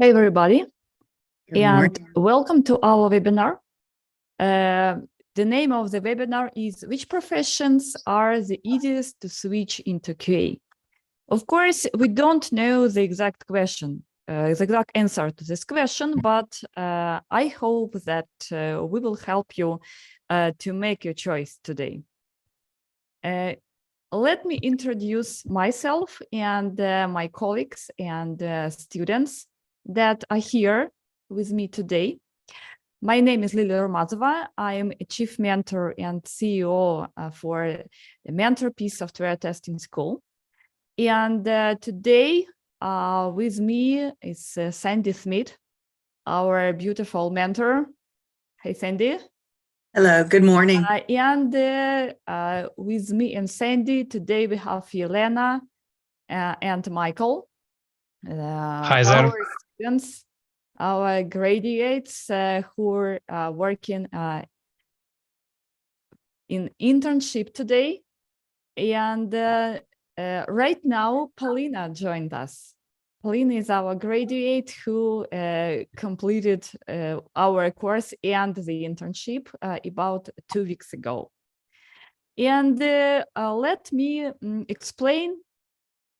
Hey, everybody, Good and morning. welcome to our webinar. The name of the webinar is Which Professions Are the Easiest to Switch into QA? Of course, we don't know the exact question, the exact answer to this question, but I hope that we will help you to make your choice today. Let me introduce myself and my colleagues and students that are here with me today. My name is Lilia Urmazova. I am a chief mentor and CEO for the Mentorpiece software testing school. And today with me is Sandy Smith, our beautiful mentor. Hey, Sandy. Hello, good morning. And with me and Sandy, today we have Yelena and Michael. Hi there. Our students, our graduates who are working in internship today. And right now, Paulina joined us. Paulina is our graduate who completed our course and the internship about 2 weeks ago. And let me explain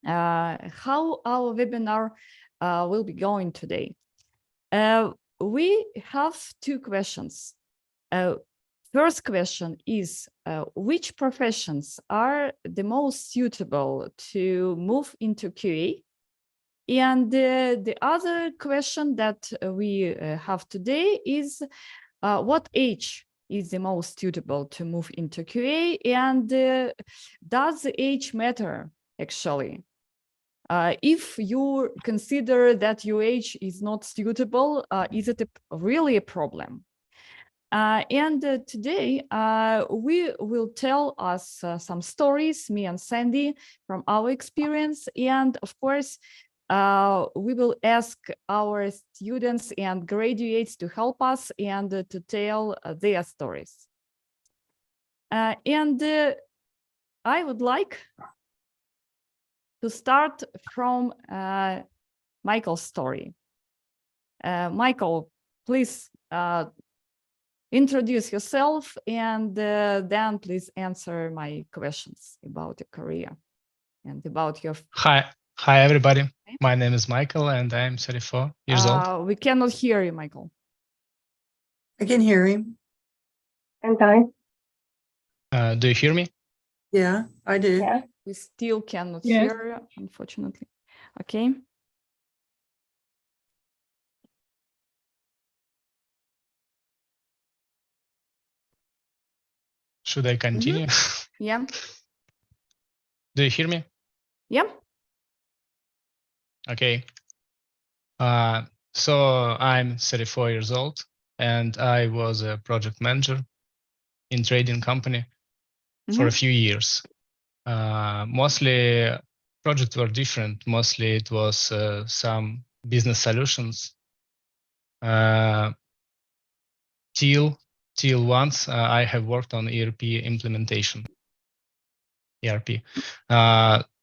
how our webinar will be going today. We have 2 questions. First question is, which professions are the most suitable to move into QA? And the other question that we have today is, what age is the most suitable to move into QA? And does the age matter, actually? If you consider that your age is not suitable, is it really a problem? And today we will tell us some stories, me and Sandy, from our experience. And of course, we will ask our students and graduates to help us and to tell their stories. And I would like to start from Michael's story. Michael, please introduce yourself and then please answer my questions about your career and about your... Hi everybody. Okay. My name is Michael and I'm 34 years old. We cannot hear you, Michael. I can hear him. And I. Do you hear me? Yeah, I do. Yeah. We still cannot hear you, unfortunately. Okay. Should I continue? Yeah. Do you hear me? Yeah. Okay. So I'm 34 years old and I was a project manager in trading company for a few years. Mostly projects were different. Mostly it was some business solutions. Till once I have worked on ERP implementation.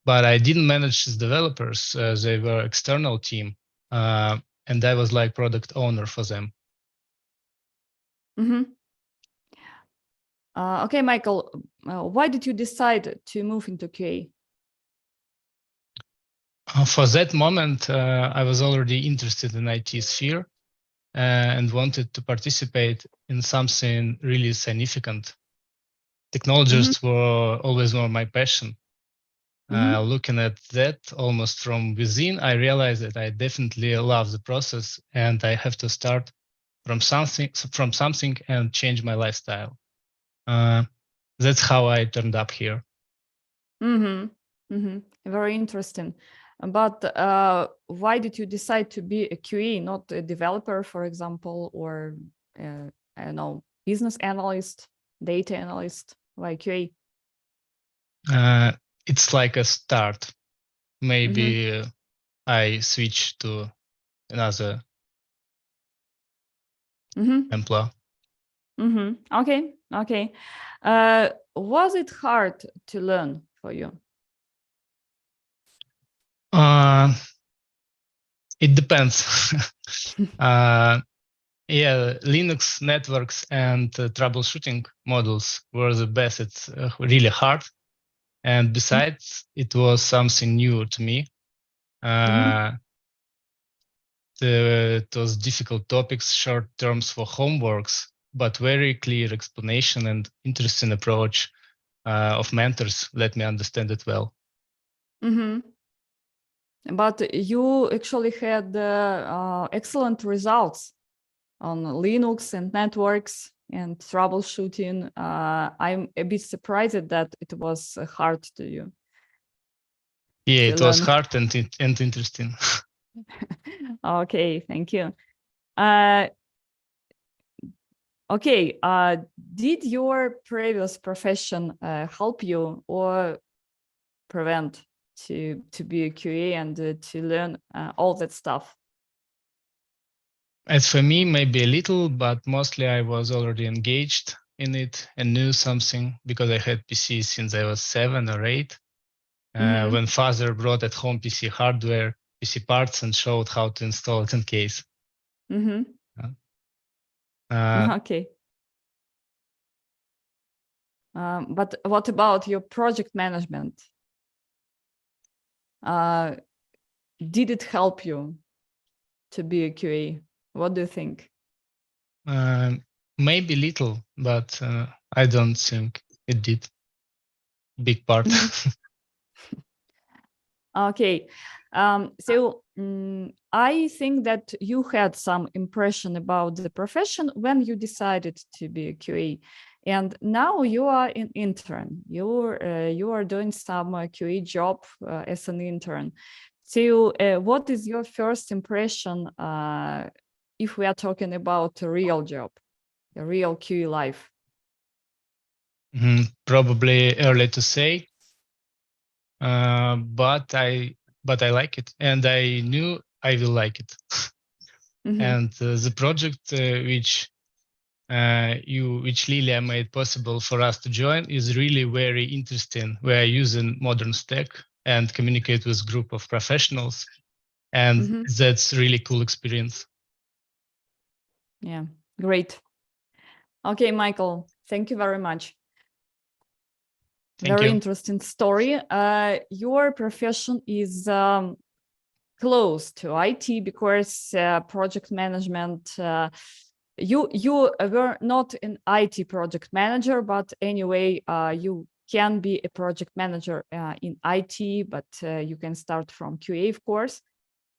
But I didn't manage as developers. They were external team, and I was like product owner for them. Okay, Michael, why did you decide to move into QA? For that moment, I was already interested in IT sphere and wanted to participate in something really significant. Technologists were always more my passion. Looking at that almost from within, I realized that I definitely love the process and I have to start from something and change my lifestyle. That's how I turned up here. Very interesting. But why did you decide to be a QA, not a developer, for example, or I don't know, business analyst, data analyst, like QA? It's like a start. Maybe I switch to another employer. Okay. Was it hard to learn for you? It depends. Yeah, Linux networks and troubleshooting models were the best. It's really hard. And besides, it was something new to me. Those difficult topics, short terms for homeworks, but very clear explanation and interesting approach of mentors let me understand it well. But you actually had excellent results on Linux and networks and troubleshooting. I'm a bit surprised that it was hard to you. Yeah, to it was learn. hard and interesting. Okay, thank you. Okay, did your previous profession help you or prevent to be a QA and to learn all that stuff? As for me, maybe a little, but mostly I was already engaged in it and knew something because I had PC since I was 7 or 8. When father brought at home PC hardware, PC parts, and showed how to install it in case. Okay. But what about your project management? Did it help you to be a QA? What do you think? Maybe little, but I don't think it did. Big part. Okay. So I think that you had some impression about the profession when you decided to be a QA. And now you are an intern. You are doing some QA job as an intern. So what is your first impression if we are talking about a real job, a real QA life? Probably early to say, but I like it, and I knew I will like it. And the project which Lilia made possible for us to join is really very interesting. We are using modern stack and communicate with group of professionals, and that's really cool experience. Yeah, great. Okay, Michael, thank you very much. Very interesting story. Your profession is close to IT because project management. You were not an IT project manager, but anyway, you can be a project manager in IT, but you can start from QA, of course.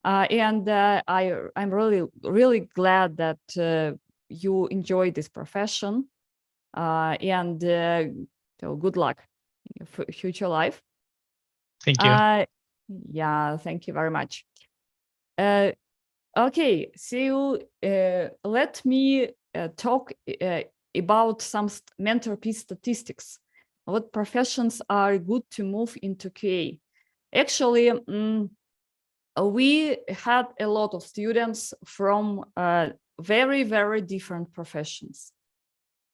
And I'm really glad that you enjoy this profession. And so good luck in your future life. Thank you. Yeah, thank you very much. Okay, so let me talk about some Mentorpiece statistics. What professions are good to move into QA? Actually, we had a lot of students from very, very different professions.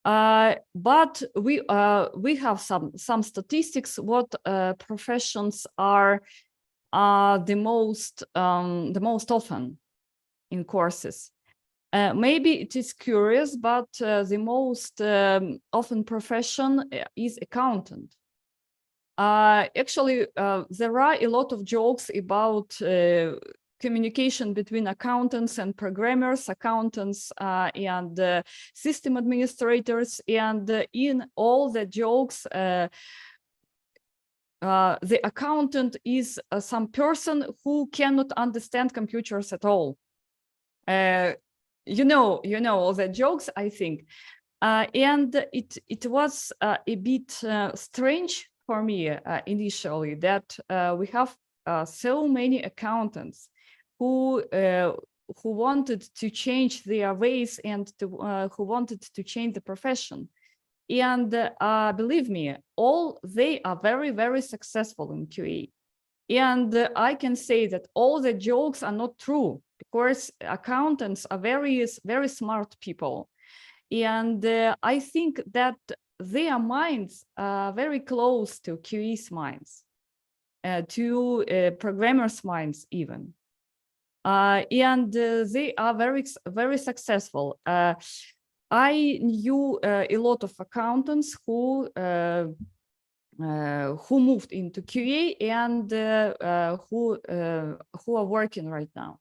But we have some statistics. What professions are the most often in courses? Maybe it is curious, but the most often profession is accountant. Actually, there are a lot of jokes about communication between accountants and programmers, accountants and system administrators, and in all the jokes, the accountant is some person who cannot understand computers at all. You know all the jokes, I think, and it was a bit strange for me initially that we have so many accountants who wanted to change their ways and who wanted to change the profession. And believe me, all they are very, very successful in QA. And I can say that all the jokes are not true, because accountants are very, very smart people. And I think that their minds are very close to QE's minds, to programmers' minds even. and they are very successful. I knew a lot of accountants who moved into QA and who are working right now.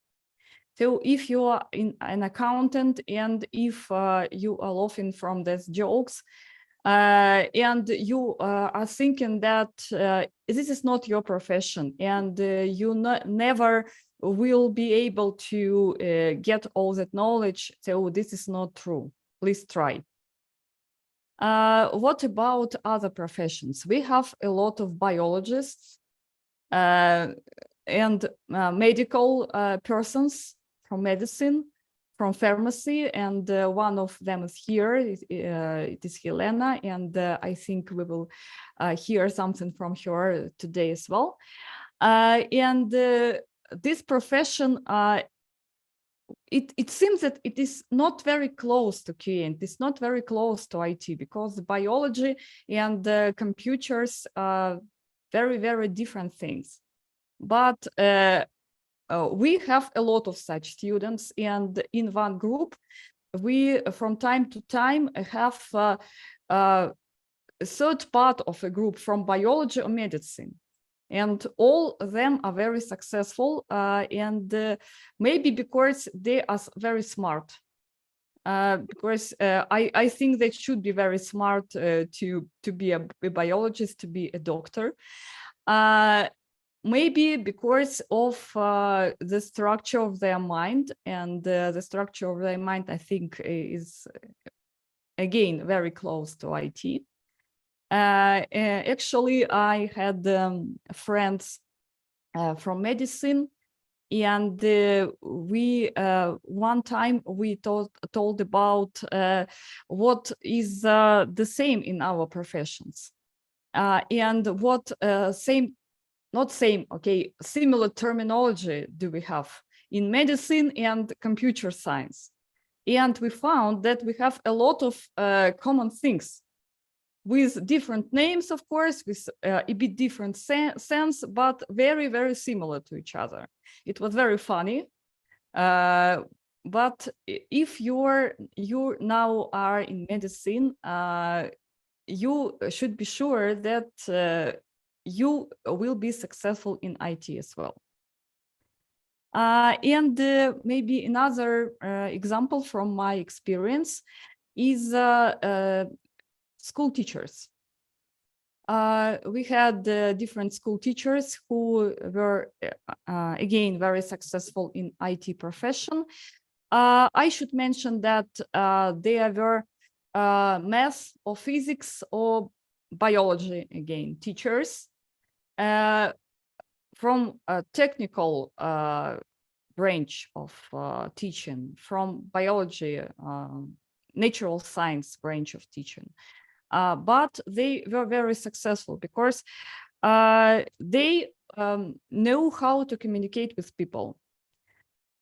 So if you are an accountant and if you are laughing from these jokes and you are thinking that this is not your profession and you never will be able to get all that knowledge, so this is not true. Please try. What about other professions? We have a lot of biologists and medical persons from medicine, from pharmacy, and one of them is here. It is Helena, and I think we will hear something from her today as well. And this profession, it seems that it is not very close to QA, and it's not very close to IT, because biology and computers are very, very different things. But we have a lot of such students, and in one group, we from time to time have a third part of a group from biology or medicine. And all of them are very successful, and maybe because they are very smart. Because I think they should be very smart to be a biologist, to be a doctor. Maybe because of the structure of their mind, and the structure of their mind, I think, is again very close to IT. Actually, I had friends from medicine, and we one time we told about what is the same in our professions, and what similar terminology do we have in medicine and computer science. And we found that we have a lot of common things, with different names, of course, with a bit different sense, but very, very similar to each other. It was very funny. But if you now are in medicine, you should be sure that you will be successful in IT as well. And maybe another example from my experience is school teachers. We had different school teachers who were, again, very successful in IT profession. I should mention that they were math or physics or biology, again, teachers from a technical branch of teaching, from biology, natural science branch of teaching. But they were very successful because they know how to communicate with people.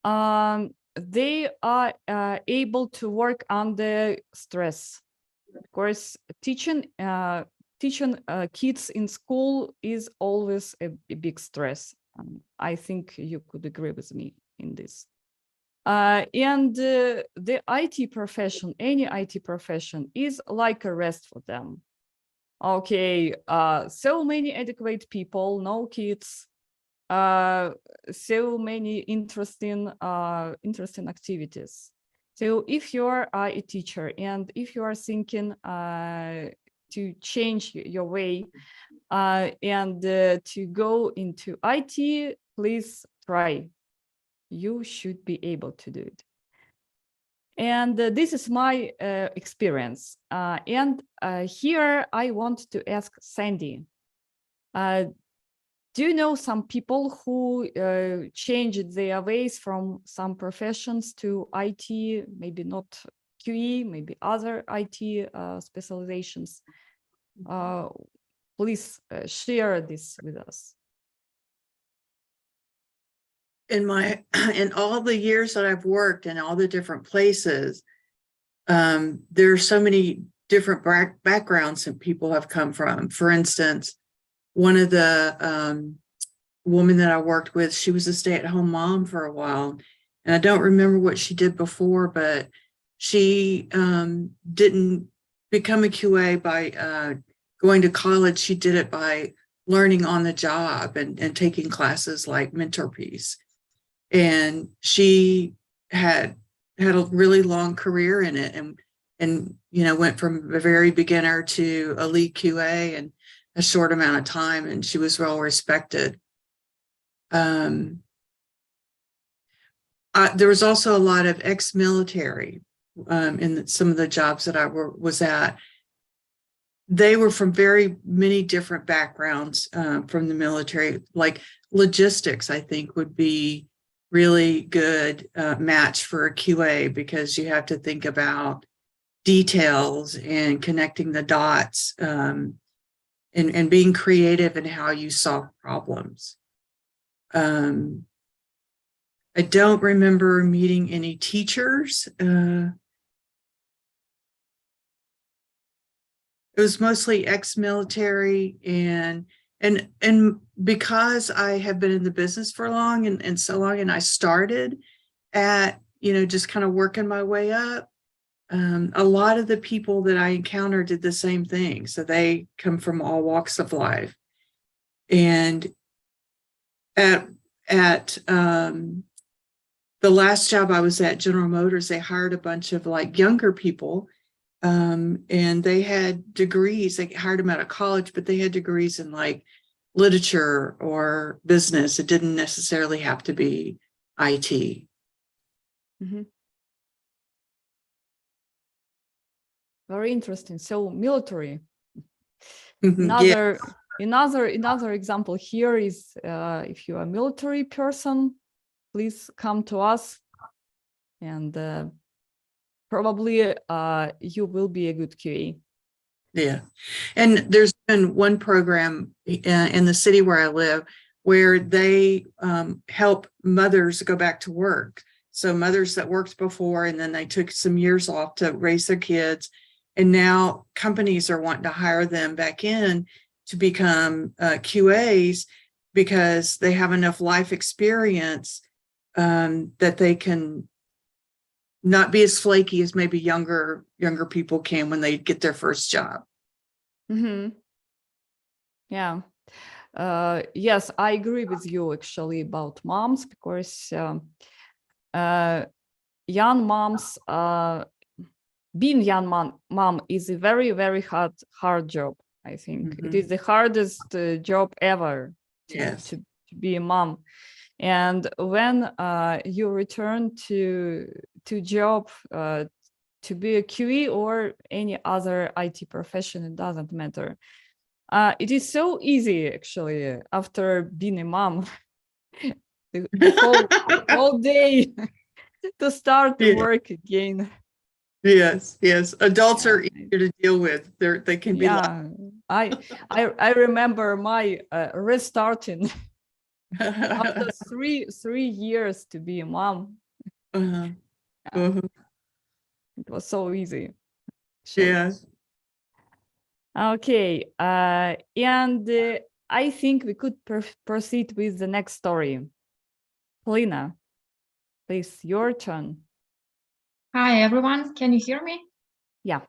They are able to work under stress. Of course, teaching kids in school is always a big stress. I think you could agree with me in this. And the IT profession, any IT profession, is like a rest for them. Okay, so many adequate people, no kids, so many interesting activities. So if you're a teacher and if you are thinking to change your way and to go into IT, please try. You should be able to do it. And this is my experience. And here I want to ask Sandy, do you know some people who changed their ways from some professions to IT, maybe not QE, maybe other IT specializations? Please share this with us. In all the years that I've worked in all the different places, there's so many different backgrounds that people have come from. For instance, one of the woman that I worked with, she was a stay-at-home mom for a while. And I don't remember what she did before, but she didn't become a QA by going to college. She did it by learning on the job and taking classes like Mentorpiece. And she had a really long career in it, and you know, went from a very beginner to a lead QA in a short amount of time, and she was well respected. There was also a lot of ex-military in some of the jobs that I was at. They were from very many different backgrounds from the military. Like logistics, I think, would be really good match for a QA, because you have to think about details and connecting the dots and being creative in how you solve problems. I don't remember meeting any teachers. It was mostly ex-military, and because I have been in the business for long and so long, and I started at, you know, just kind of working my way up. A lot of the people that I encountered did the same thing. So they come from all walks of life. And at the last job I was at, General Motors, they hired a bunch of like younger people. And they had degrees. They hired them out of college, but they had degrees in like literature or business. It didn't necessarily have to be IT. Mm-hmm. Very interesting. So military. Yeah. Another example here is if you're a military person, please come to us, and probably you will be a good QA. Yeah. And there's been one program in the city where I live where they help mothers go back to work. So mothers that worked before, and then they took some years off to raise their kids. And now companies are wanting to hire them back in to become QAs, because they have enough life experience that they can not be as flaky as maybe younger people can when they get their first job. Mm-hmm. Yeah. Yes, I agree with you actually about moms, because young moms, being young mom is a very, very hard job. I think it is the hardest job ever to be a mom. And when you return to job to be a QE or any other IT profession, it doesn't matter. It is so easy actually after being a mom, the whole day to start to work again. Yes. Adults are easier to deal with. They can be. I remember my restarting after three years to be a mom. It was so easy. Yeah. Okay. And I think we could proceed with the next story. Polina, please, your turn. Hi, everyone. Can you hear me? Yeah.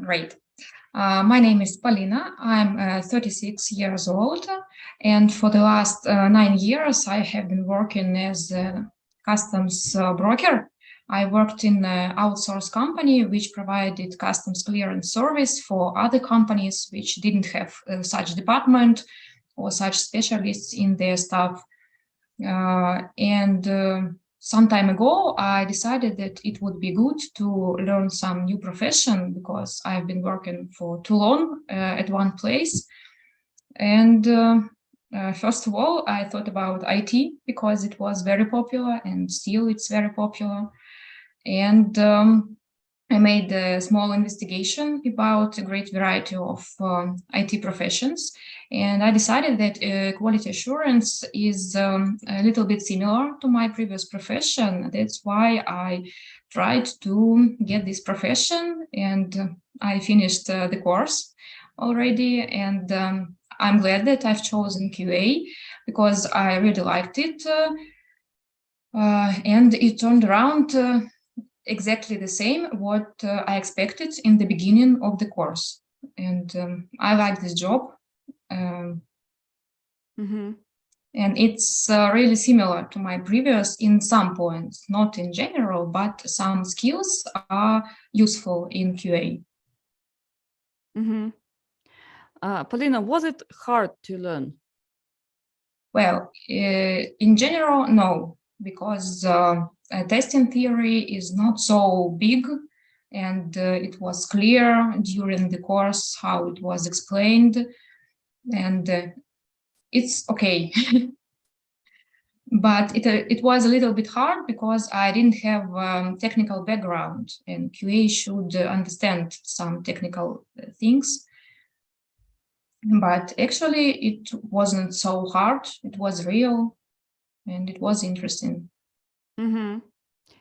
Great. My name is Polina. I'm 36 years old. And for the last 9 years, I have been working as a customs broker. I worked in an outsourced company which provided customs clearance service for other companies which didn't have such department or such specialists in their staff. Some time ago, I decided that it would be good to learn some new profession, because I've been working for too long at one place. And first of all, I thought about IT, because it was very popular, and still it's very popular. And I made a small investigation about a great variety of IT professions, and I decided that quality assurance is a little bit similar to my previous profession. That's why I tried to get this profession, and I finished the course already. And I'm glad that I've chosen QA, because I really liked it. And it turned around exactly the same what I expected in the beginning of the course. And I like this job. And it's really similar to my previous in some points, not in general, but some skills are useful in QA. Polina, was it hard to learn? Well, in general, no, because testing theory is not so big, and it was clear during the course how it was explained, and it's okay. But it was a little bit hard because I didn't have technical background, and QA should understand some technical things. But actually, it wasn't so hard. It was real, and it was interesting.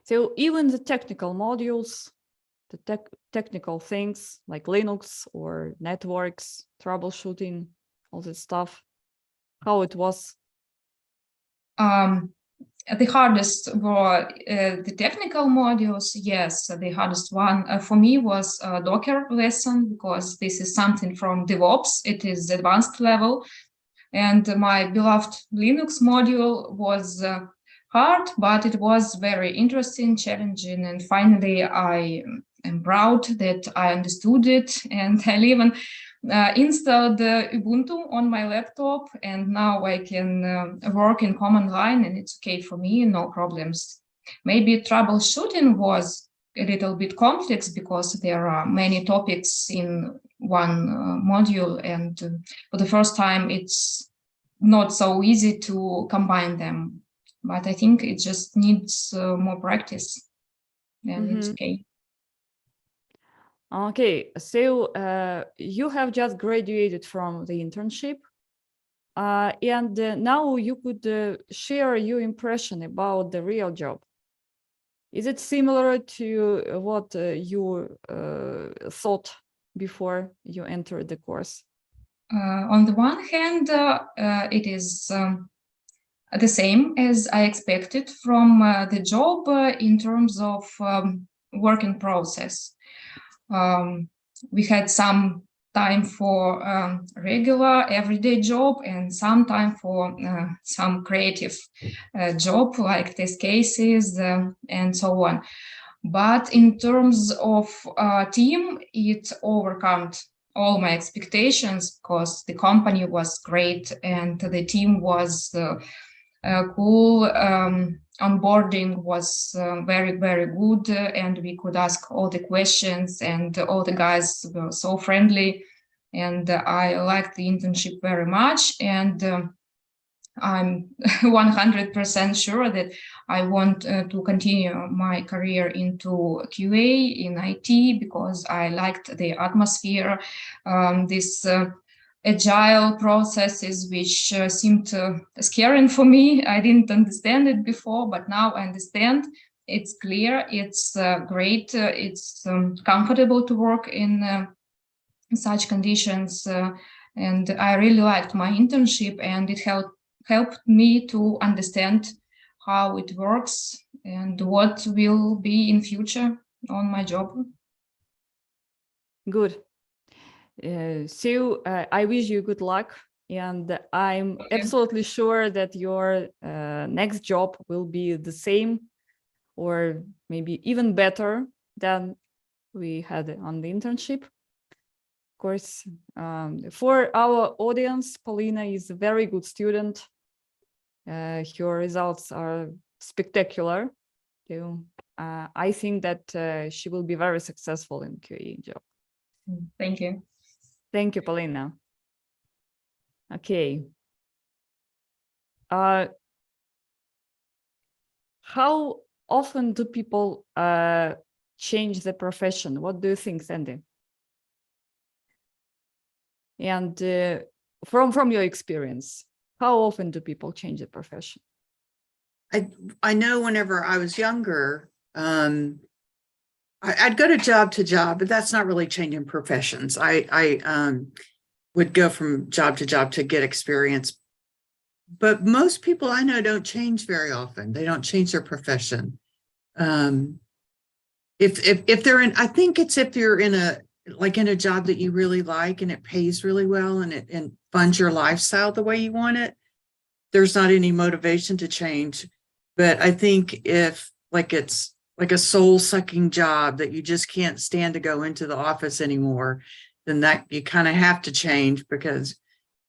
So even the technical modules, the technical things like Linux or networks, troubleshooting, all this stuff, how it was? The hardest were the technical modules. Yes, the hardest one for me was Docker lesson, because this is something from DevOps. It is advanced level. And my beloved Linux module was hard, but it was very interesting, challenging. And finally, I am proud that I understood it. And I even installed Ubuntu on my laptop, and now I can work in command line, and it's okay for me, no problems. Maybe troubleshooting was a little bit complex because there are many topics in one module, and for the first time it's not so easy to combine them. But I think it just needs more practice, and it's okay. Okay, so you have just graduated from the internship, and now you could share your impression about the real job. Is it similar to what you thought before you entered the course? On the one hand, it is the same as I expected from the job in terms of working process. We had some time for regular everyday job and some time for some creative job like test cases and so on. But in terms of team, it overcame all my expectations because the company was great and the team was cool. Onboarding was very, very good, and we could ask all the questions, and all the guys were so friendly, and I liked the internship very much, and I'm 100% sure that I want to continue my career into QA in IT because I liked the atmosphere, this agile processes which seemed scary for me. I didn't understand it before, but now I understand. It's clear, it's great, it's comfortable to work in such conditions. And I really liked my internship, and it helped me to understand how it works and what will be in future on my job. Good. So I wish you good luck, and I'm absolutely sure that your next job will be the same or maybe even better than we had on the internship. Of course, for our audience, Polina is a very good student. Her results are spectacular. So I think that she will be very successful in QA job. Thank you. Thank you, Polina. Okay. How often do people change the profession? What do you think, Sandy? And from your experience, how often do people change the profession? I know whenever I was younger, I'd go to job, but that's not really changing professions. I would go from job to job to get experience. but most people I know don't change very often. They don't change their profession. If they're in, I think it's if you're in a job that you really like and it pays really well and it funds your lifestyle the way you want it, there's not any motivation to change. But I think if it's like a soul-sucking job that you just can't stand to go into the office anymore, then that you kind of have to change, because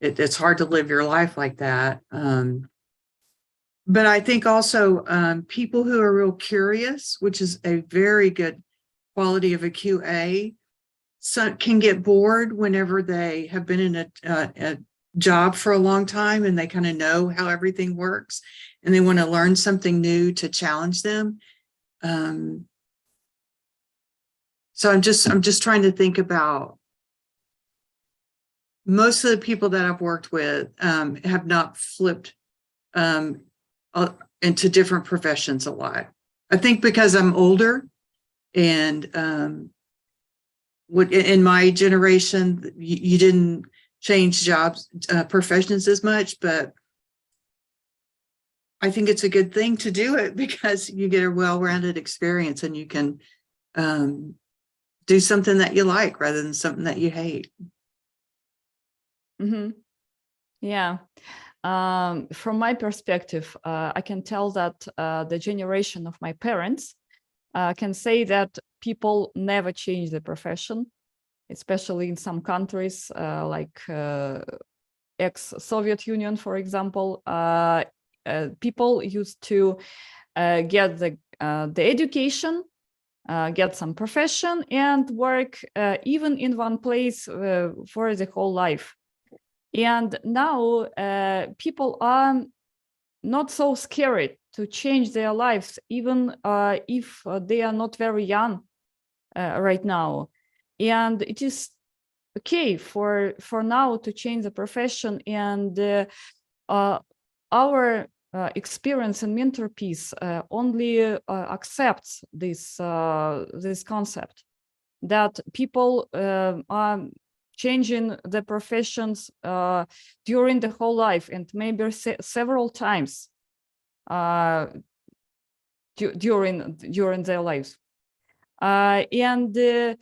it's hard to live your life like that. But I think also people who are real curious, which is a very good quality of a QA, can get bored whenever they have been in a job for a long time and they kind of know how everything works and they want to learn something new to challenge them. So I'm just trying to think about, most of the people that I've worked with have not flipped into different professions a lot. I think because I'm older, and in my generation, you didn't change jobs, professions as much, but I think it's a good thing to do it because you get a well-rounded experience and you can do something that you like rather than something that you hate. Mm-hmm. Yeah. From my perspective, I can tell that the generation of my parents can say that people never change the profession, especially in some countries like ex-Soviet Union, for example. People used to get the education, get some profession, and work even in one place for the whole life. And now people are not so scared to change their lives, even if they are not very young right now. And it is okay for now to change the profession. And our experience in Mentorpiece only accepts this concept that people are changing the professions during the whole life, and maybe several times during their lives. And the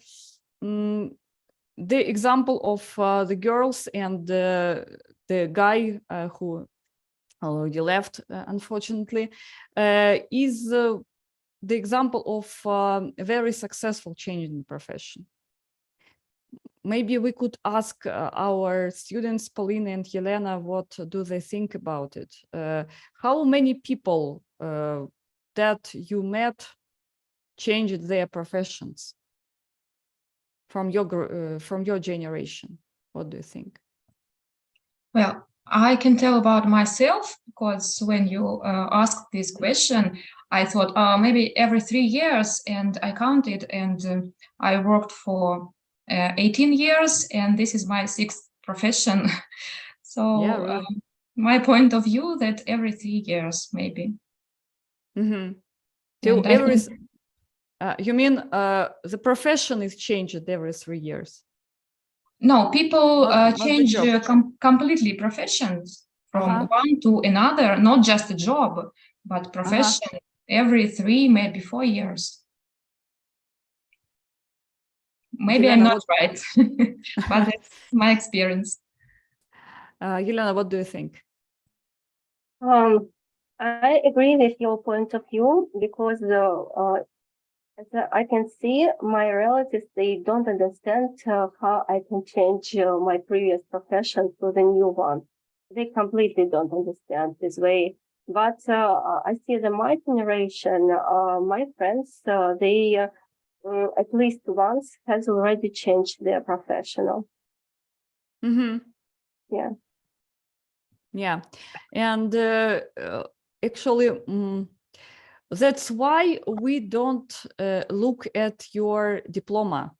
example of the girls and the guy who already left, unfortunately, is the example of a very successful change in the profession. Maybe we could ask our students, Polina and Yelena, what do they think about it? How many people that you met changed their professions from your generation? What do you think? Well, I can tell about myself, because when you asked this question, I thought maybe every 3 years, and I counted, and I worked for 18 years, and this is my 6th profession. So yeah, really. My point of view that every 3 years, maybe. Mm-hmm. So you mean the profession is changed every 3 years? No, people change completely professions from one to another, not just a job, but profession every 3, maybe 4 years. Maybe Yelena, I'm not right, but that's my experience. Yelena, what do you think? I agree with your point of view, because as I can see, my relatives, they don't understand how I can change my previous profession to the new one. They completely don't understand this way. But I see that my generation, my friends, they at least once has already changed their professional. Mm-hmm. Yeah. Yeah. And actually, that's why we don't look at your diploma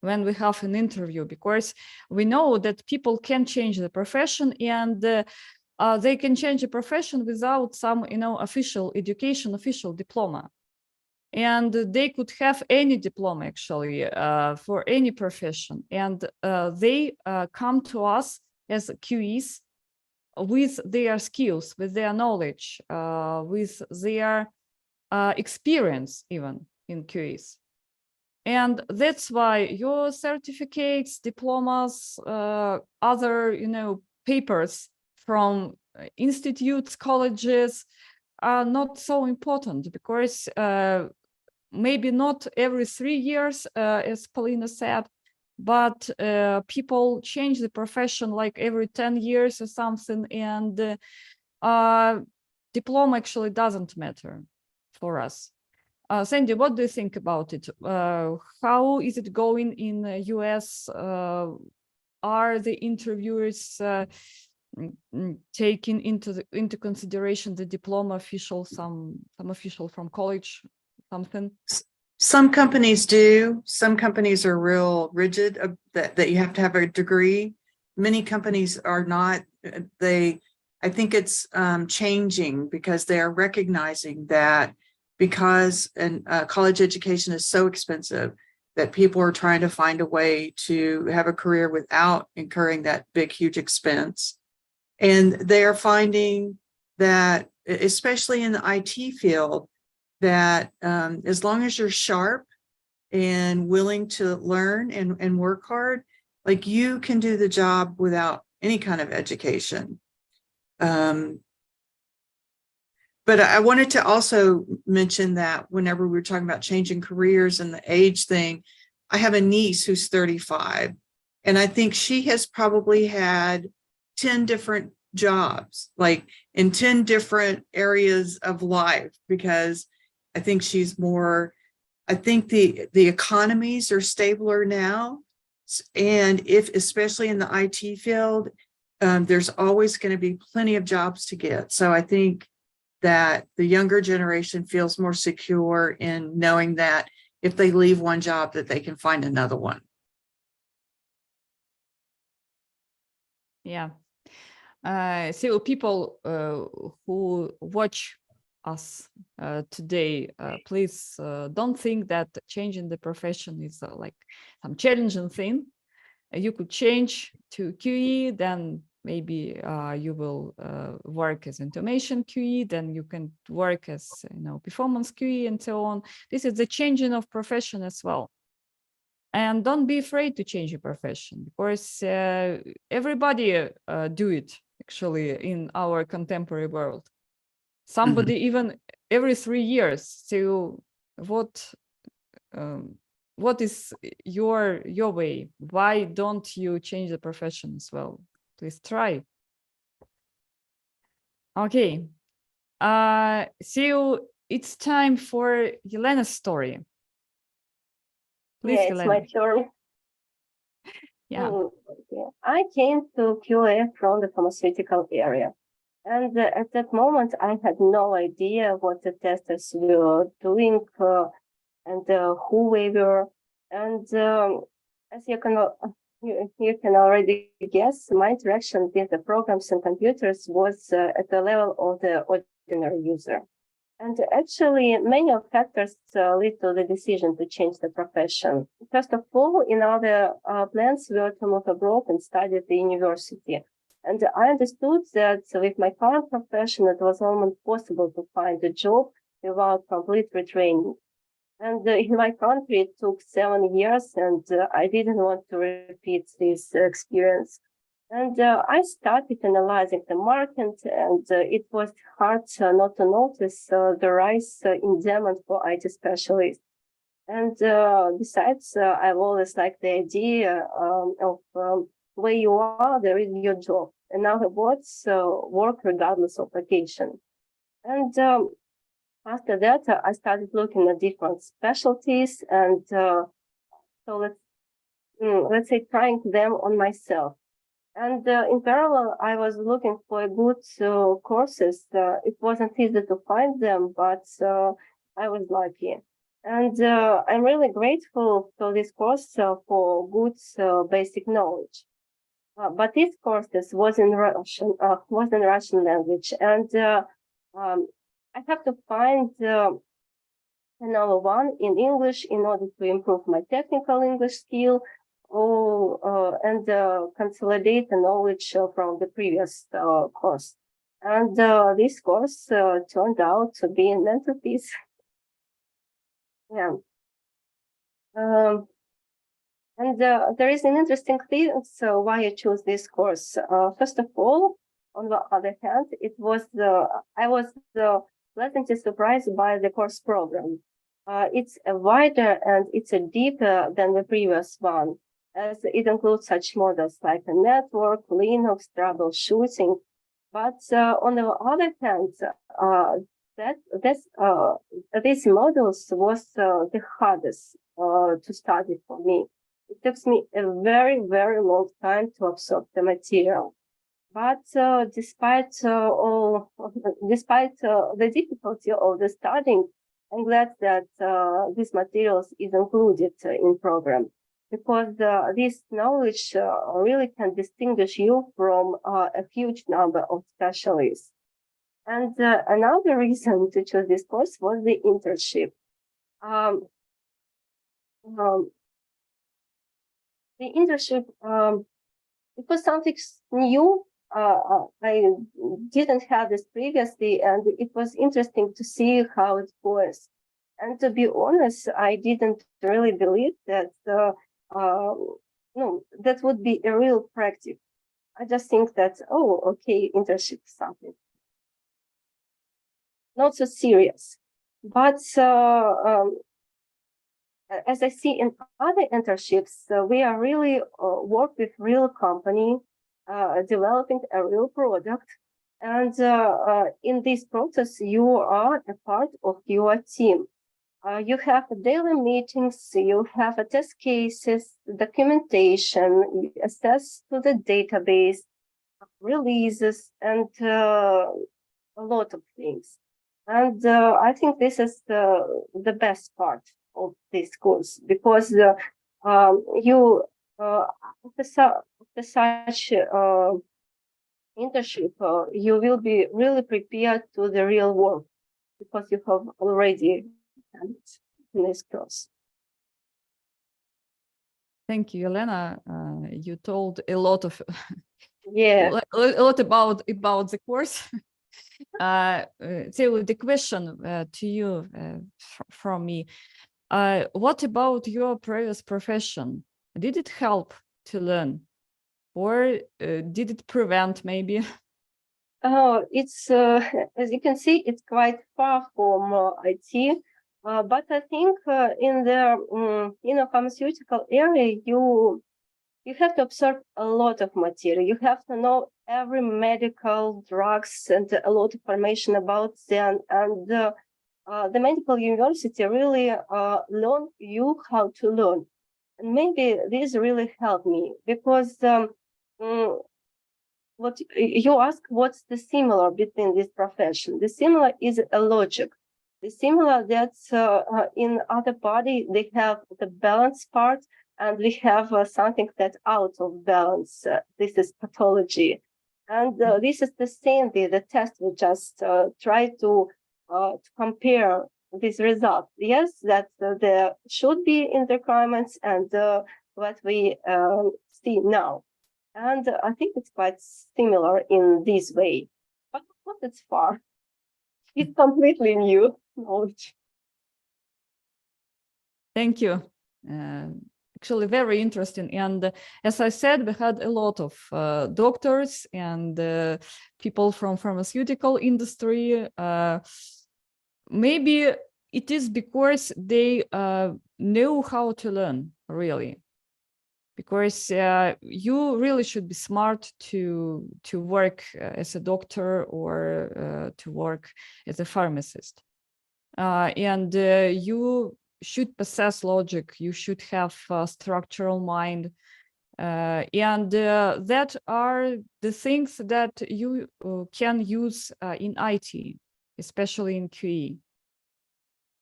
when we have an interview, because we know that people can change the profession, and they can change the profession without some, official education, official diploma. And they could have any diploma, actually, for any profession. And they come to us as QEs with their skills, with their knowledge, with their experience even in QAs. And that's why your certificates, diplomas, other, papers from institutes, colleges are not so important, because maybe not every 3 years, as Polina said, but people change the profession like every 10 years or something, and diploma actually doesn't matter for us. Sandy, what do you think about it? How is it going in the US? Are the interviewers taking into consideration the diploma official, some official from college, something? Some companies do. Some companies are real rigid that you have to have a degree. Many companies are not. I think it's changing, because they are recognizing that because college education is so expensive, that people are trying to find a way to have a career without incurring that big, huge expense. And they are finding that, especially in the IT field, that as long as you're sharp and willing to learn and work hard, like, you can do the job without any kind of education. But I wanted to also mention that whenever we were talking about changing careers and the age thing, I have a niece who's 35, and I think she has probably had 10 different jobs, like in 10 different areas of life, because I think she's more, I think the economies are stabler now. And especially in the IT field, there's always going to be plenty of jobs to get. So I think that the younger generation feels more secure in knowing that if they leave one job, that they can find another one. Yeah. So people who watch us today, please don't think that changing the profession is like some challenging thing. You could change to QE, then maybe you will work as automation QE, then you can work as performance QE, and so on. This is the changing of profession as well. And don't be afraid to change your profession, because everybody do it actually in our contemporary world. Somebody even every 3 years. So what is your way? Why don't you change the profession as well? Please try. Okay. So it's time for Yelena's story. Please, Yeah, it's Yelena. my turn. Yeah. Okay. I came to QA from the pharmaceutical area. And at that moment, I had no idea what the testers were doing and who we were. And as you can already guess, my interaction with the programs and computers was at the level of the ordinary user. And actually, many of factors lead to the decision to change the profession. First of all, in our plans were to move abroad and study at the university. And I understood that with my current profession, it was almost possible to find a job without complete retraining. And in my country, it took 7 years, and I didn't want to repeat this experience. And I started analyzing the market, and it was hard not to notice the rise in demand for IT specialists. And besides, I've always liked the idea of where you are, there is your job. In other words, work regardless of location. And after that, I started looking at different specialties, and so let's say trying them on myself. And in parallel, I was looking for good courses. It wasn't easy to find them, but I was lucky. And I'm really grateful for this course for good basic knowledge. But this course was in Russian language, and I have to find another one in English in order to improve my technical English skill. and consolidate the knowledge from the previous course. And this course turned out to be in Mentorpiece. Yeah. And there is an interesting thing, so why I chose this course. First of all, on the other hand, I was pleasantly surprised by the course program. It's a wider and it's a deeper than the previous one, as it includes such models like a network, Linux, troubleshooting. But on the other hand, these models was the hardest to study for me. It took me a very, very long time to absorb the material. But despite the difficulty of the studying, I'm glad that these materials is included in program, because this knowledge really can distinguish you from a huge number of specialists. And another reason to choose this course was the internship. The internship, it was something new. I didn't have this previously, and it was interesting to see how it goes. And to be honest, I didn't really believe that that would be a real practice. I just think that, oh, okay, internship is something not so serious. But as I see in other internships, we are really work with real company, developing a real product. And in this process, you are a part of your team. You have daily meetings, you have test cases, documentation, you access to the database, releases, and a lot of things. And I think this is the best part of this course, because you after such internship, you will be really prepared to the real world, because you have already done it in this course. Thank you, Elena. You told a lot of Yeah. a lot about the course. So the question to you from me, what about your previous profession? Did it help to learn, or did it prevent maybe? Oh, it's as you can see, it's quite far from IT. But I think in the pharmaceutical area, you have to absorb a lot of material. You have to know every medical drugs and a lot of information about them. And the medical university really learn you how to learn. And maybe this really helped me, because what you ask, what's the similar between this profession? The similar is a logic. The similar that's in other body, they have the balance part, and we have something that's out of balance. This is pathology. And this is the same, the test we just try to compare this result. Yes, that there should be in the requirements and what we see now. And I think it's quite similar in this way, but it's far. It's completely new knowledge. Thank you. Actually, very interesting. And as I said, we had a lot of doctors and people from pharmaceutical industry. Maybe it is because they know how to learn, really. Because you really should be smart to work as a doctor or to work as a pharmacist. And you should possess logic, you should have a structural mind. And that are the things that you can use in IT, especially in QE,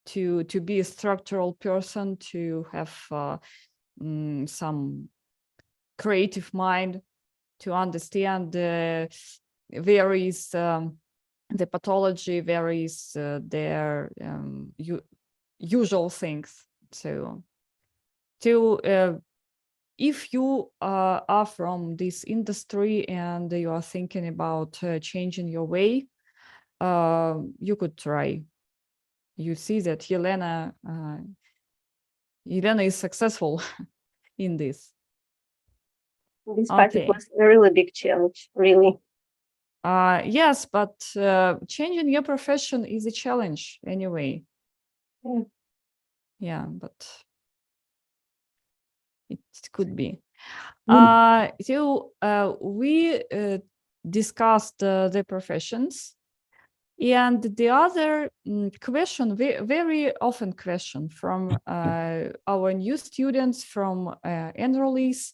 to be a structural person, to have some creative mind, to understand where is the pathology, where is their usual things. So to if you are from this industry and you are thinking about changing your way, you could try. You see that Yelena is successful in this. Despite it was a really big challenge, really. Yes, but changing your profession is a challenge anyway. Yeah, but it could be. So we discussed the professions, and the other question, very often question from our new students, from enrollees,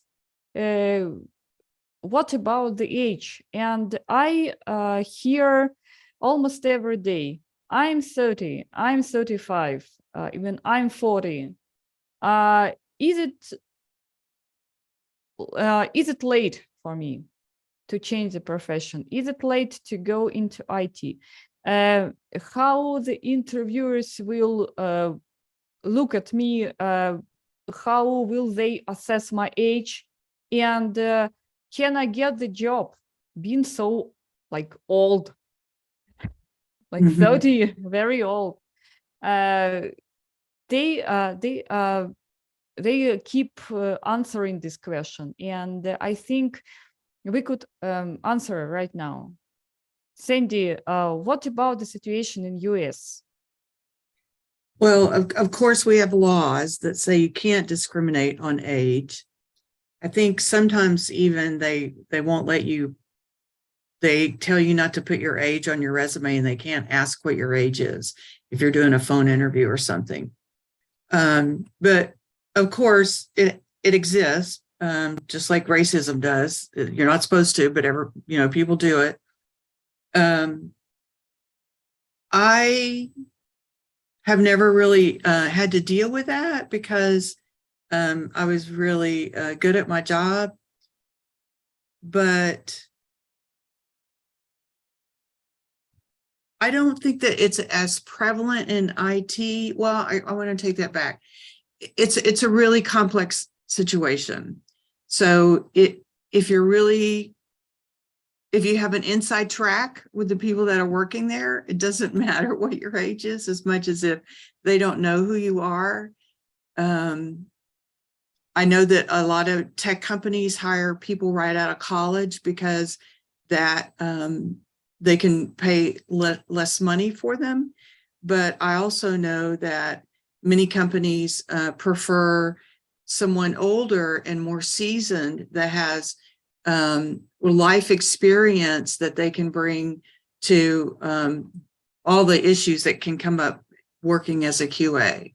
what about the age? And I hear almost every day, I'm 30, I'm 35, even I'm 40. Is it late for me to change the profession? Is it late to go into IT? How the interviewers will look at me? How will they assess my age? And can I get the job being so like old, like 30, very old? They keep answering this question, and I think we could answer right now. Sandy, what about the situation in US? Well, of course, we have laws that say you can't discriminate on age. I think sometimes even they won't let you, they tell you not to put your age on your resume, and they can't ask what your age is if you're doing a phone interview or something. But of course, it exists, just like racism does. You're not supposed to, but people do it. I have never really had to deal with that because I was really good at my job. But I don't think that it's as prevalent in IT. Well, I want to take that back. It's a really complex situation. So if you have an inside track with the people that are working there, it doesn't matter what your age is as much as if they don't know who you are. I know that a lot of tech companies hire people right out of college because that they can pay less money for them. But I also know that many companies prefer someone older and more seasoned that has life experience that they can bring to all the issues that can come up working as a QA.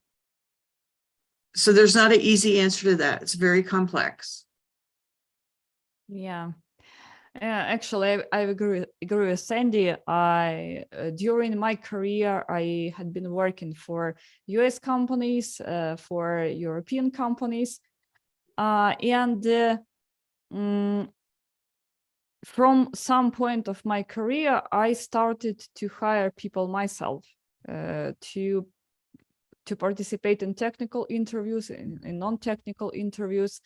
So there's not an easy answer to that. It's very complex. Yeah. Actually, I agree with Sandy. During my career, I had been working for US companies, for European companies, and from some point of my career, I started to hire people myself to participate in technical interviews, in non-technical interviews.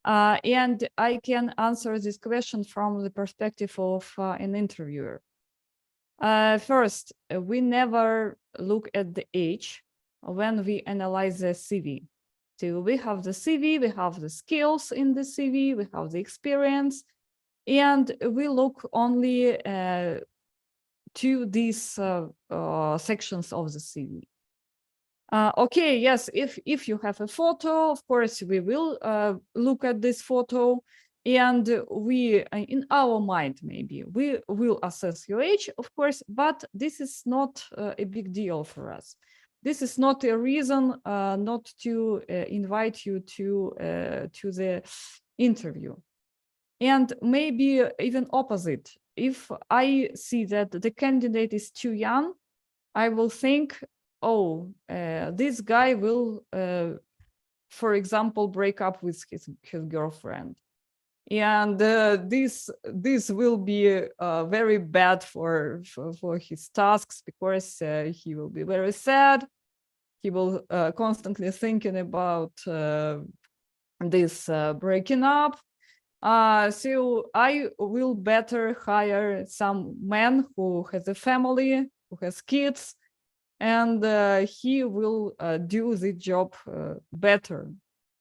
And I can answer this question from the perspective of an interviewer. First, we never look at the age when we analyze the CV. So we have the CV, we have the skills in the CV, we have the experience, and we look only to these sections of the CV. Okay, yes, if you have a photo, of course, we will look at this photo, and we, in our mind, maybe, we will assess your age, of course, but this is not a big deal for us. This is not a reason not to invite you to the interview. And maybe even opposite. If I see that the candidate is too young, I will think, oh, this guy will, for example, break up with his girlfriend. And this will be very bad for his tasks, because he will be very sad. He will constantly thinking about this breaking up. So I will better hire some man who has a family, who has kids, and he will do the job better.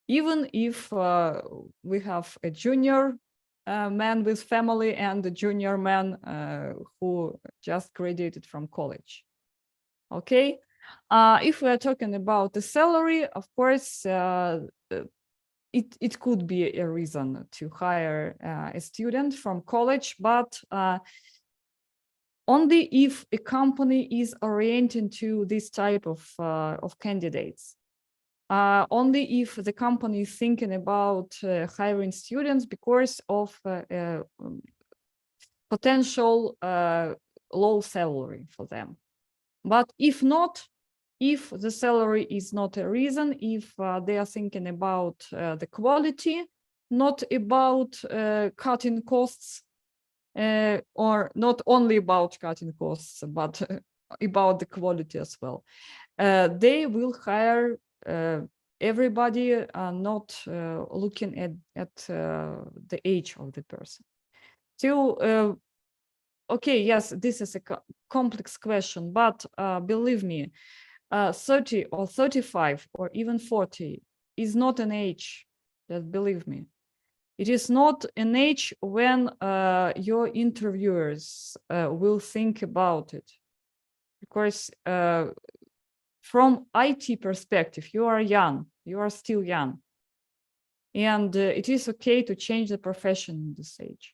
Even if we have a junior man with family and a junior man who just graduated from college. Okay, if we are talking about the salary, of course, it could be a reason to hire a student from college, but only if a company is oriented to this type of candidates. Only if the company is thinking about hiring students because of potential low salary for them. But if not, if the salary is not a reason, if they are thinking about the quality, not about cutting costs, or not only about cutting costs, but about the quality as well, they will hire everybody, not looking at the age of the person. So, okay, yes, this is a complex question, but believe me, 30 or 35 or even 40 is not an age, just believe me. It is not an age when your interviewers will think about it. Because from IT perspective, you are young, you are still young. And it is okay to change the profession in this age.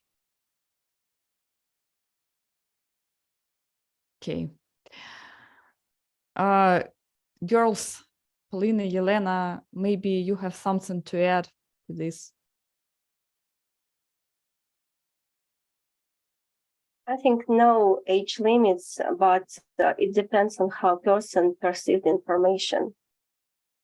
Okay. Girls, Polina, Yelena, maybe you have something to add to this. I think no age limits, but it depends on how person perceives information.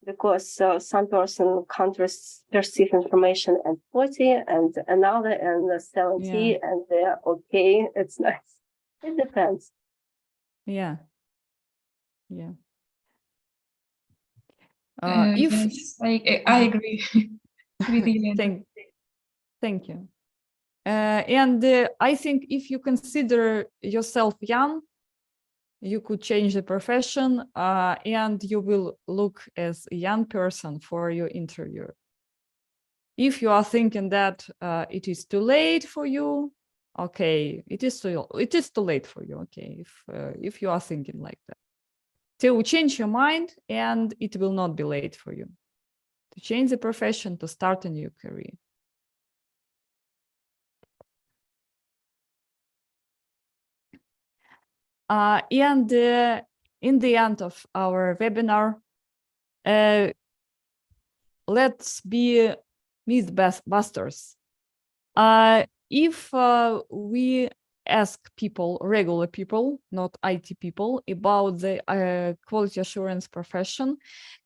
Because some person can't perceive information at 40 and another and 70, and they're okay. It's nice. It depends. Yeah. Yeah. Yes, I agree with you. Thank you. And I think if you consider yourself young, you could change the profession and you will look as a young person for your interviewer. If you are thinking that it is too late for you, okay, it is too late for you. Okay, if you are thinking like that, so change your mind, and it will not be late for you to change the profession, to start a new career. And in the end of our webinar, let's be mythbusters. If we ask people, regular people, not IT people, about the quality assurance profession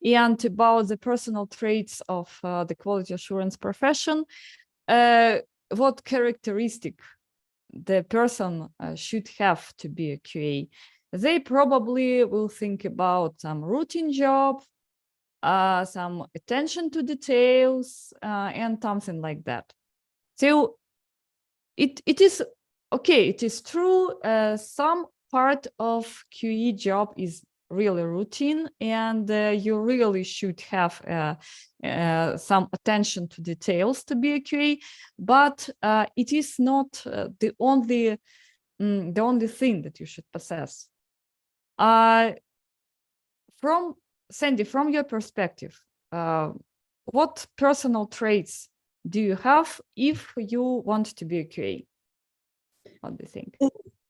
and about the personal traits of the quality assurance profession, what characteristic the person should have to be a QA, they probably will think about some routine job, some attention to details, and something like that. So it is okay, it is true, some part of QE job is really routine, and you really should have some attention to details to be a QA, but it is not the only thing that you should possess. From Sandy, from your perspective, what personal traits do you have if you want to be a QA? What do you think?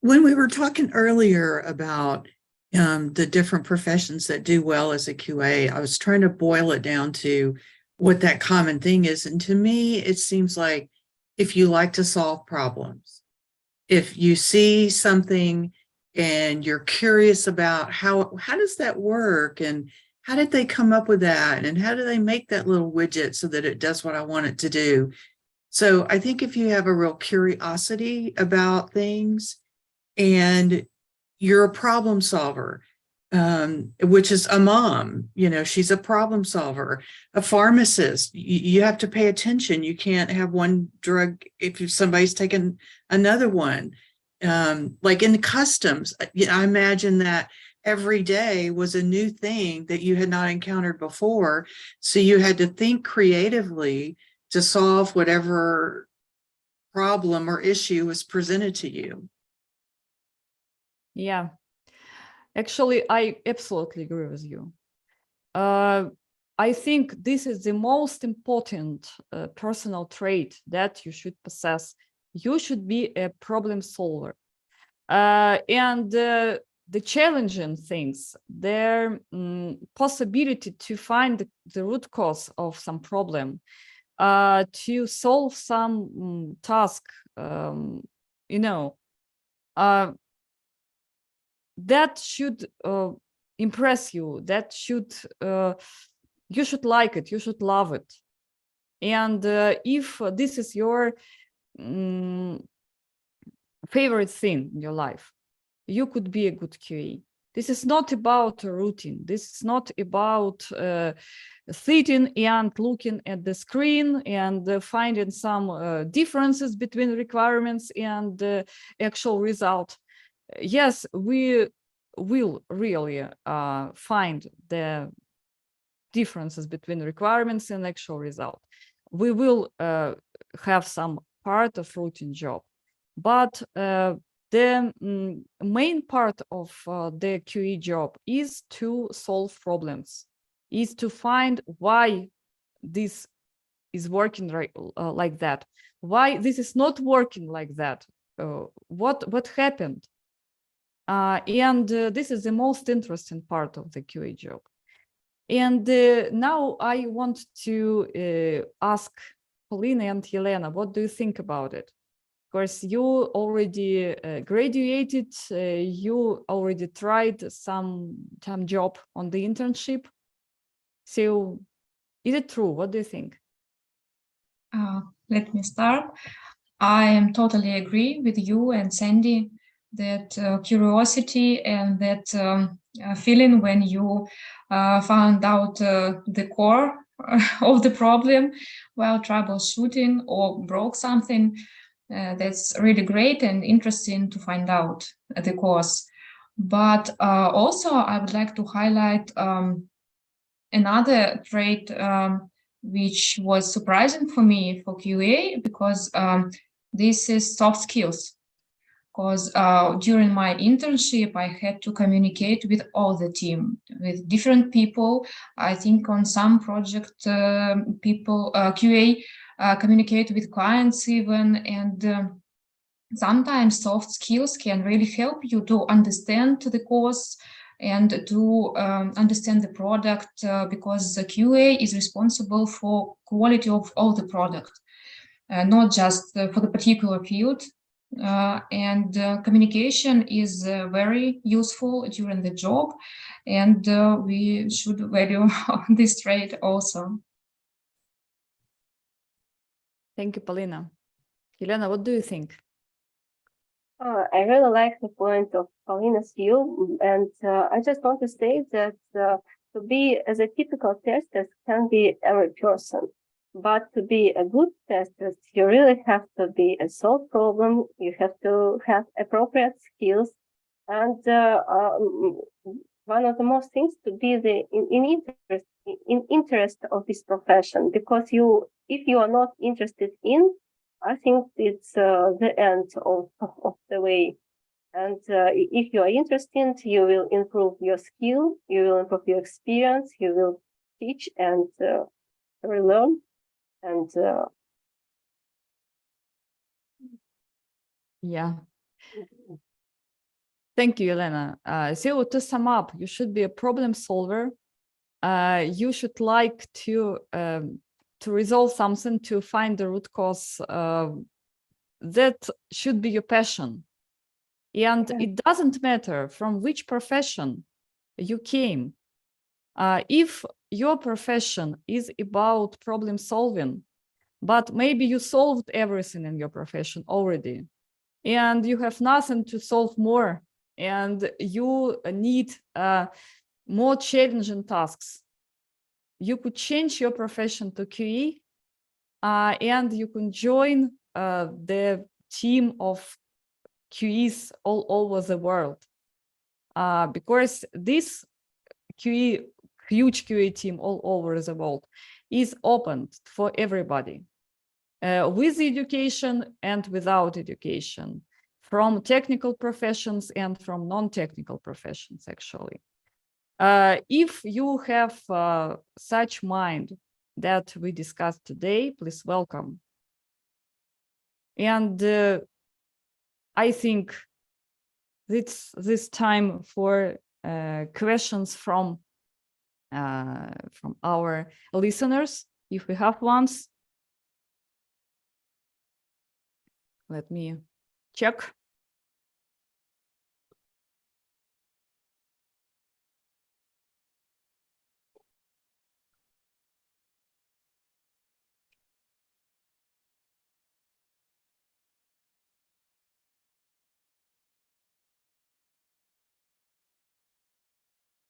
When we were talking earlier about the different professions that do well as a QA, I was trying to boil it down to what that common thing is. And to me, it seems like if you like to solve problems, if you see something and you're curious about how does that work, and how did they come up with that, and how do they make that little widget so that it does what I want it to do? So I think if you have a real curiosity about things and you're a problem solver, which is a mom, she's a problem solver, a pharmacist. You have to pay attention. You can't have one drug if somebody's taken another one. Like in customs, I imagine that every day was a new thing that you had not encountered before. So you had to think creatively to solve whatever problem or issue was presented to you. Yeah. Actually, I absolutely agree with you. I think this is the most important personal trait that you should possess. You should be a problem solver. And the challenging things, their possibility to find the root cause of some problem, to solve some task, that should impress you. That should you should like it. You should love it. And if this is your favorite thing in your life, you could be a good QA. This is not about a routine. This is not about sitting and looking at the screen and finding some differences between requirements and the actual result. Yes, we will really find the differences between requirements and actual result. We will have some part of routine job, but the main part of the QE job is to solve problems, is to find why this is working like that, why this is not working like that, what happened. And this is the most interesting part of the QA job. And now I want to ask Polina and Yelena, what do you think about it? Of course, you already graduated, you already tried some job on the internship. So is it true? What do you think? Let me start. I am totally agree with you and Sandy that curiosity and that feeling when you found out the core of the problem while troubleshooting or broke something, that's really great and interesting to find out the cause. But also I would like to highlight another trait which was surprising for me for QA, because this is soft skills. Because during my internship, I had to communicate with all the team, with different people. I think on some project, people, QA, communicate with clients even, and sometimes soft skills can really help you to understand the cause and to understand the product, because the QA is responsible for quality of all the product, not just for the particular field. And communication is very useful during the job, and we should value this trait also. Thank you, Polina. Yelena, what do you think? I really like the point of Polina's view, and I just want to say that to be as a typical tester can be every person. But to be a good tester, you really have to be a solve problem. You have to have appropriate skills, and one of the most things to be in interest of this profession. Because if you are not interested in, I think it's the end of the way. And if you are interested, you will improve your skill, you will improve your experience, you will teach and relearn. And yeah. Thank you, Yelena. So to sum up, you should be a problem solver. You should like to resolve something, to find the root cause. That should be your passion. And it doesn't matter from which profession you came. If your profession is about problem solving, but maybe you solved everything in your profession already, and you have nothing to solve more, and you need more challenging tasks, you could change your profession to QE, and you can join the team of QEs all over the world, because this QE, huge QE team all over the world is open for everybody, with education and without education, from technical professions and from non-technical professions, actually. If you have such mind that we discussed today, please welcome. And I think it's this time for questions from our listeners, if we have ones. Let me check.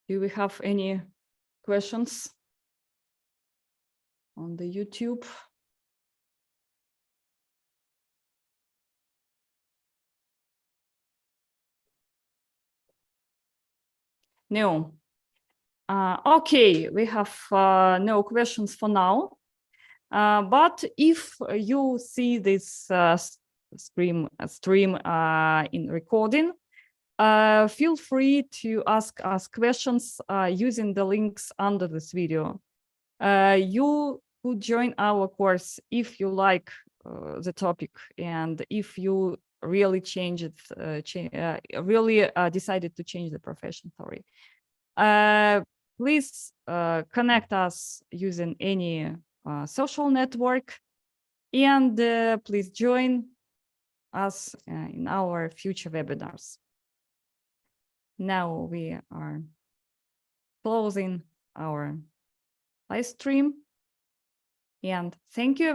Do we have any questions on the YouTube? No. Okay, we have no questions for now. But if you see this stream in recording, feel free to ask us questions using the links under this video. You could join our course if you like the topic, and if you really decided to change the profession. Sorry. Please connect us using any social network, and please join us in our future webinars. Now we are closing our live stream, and thank you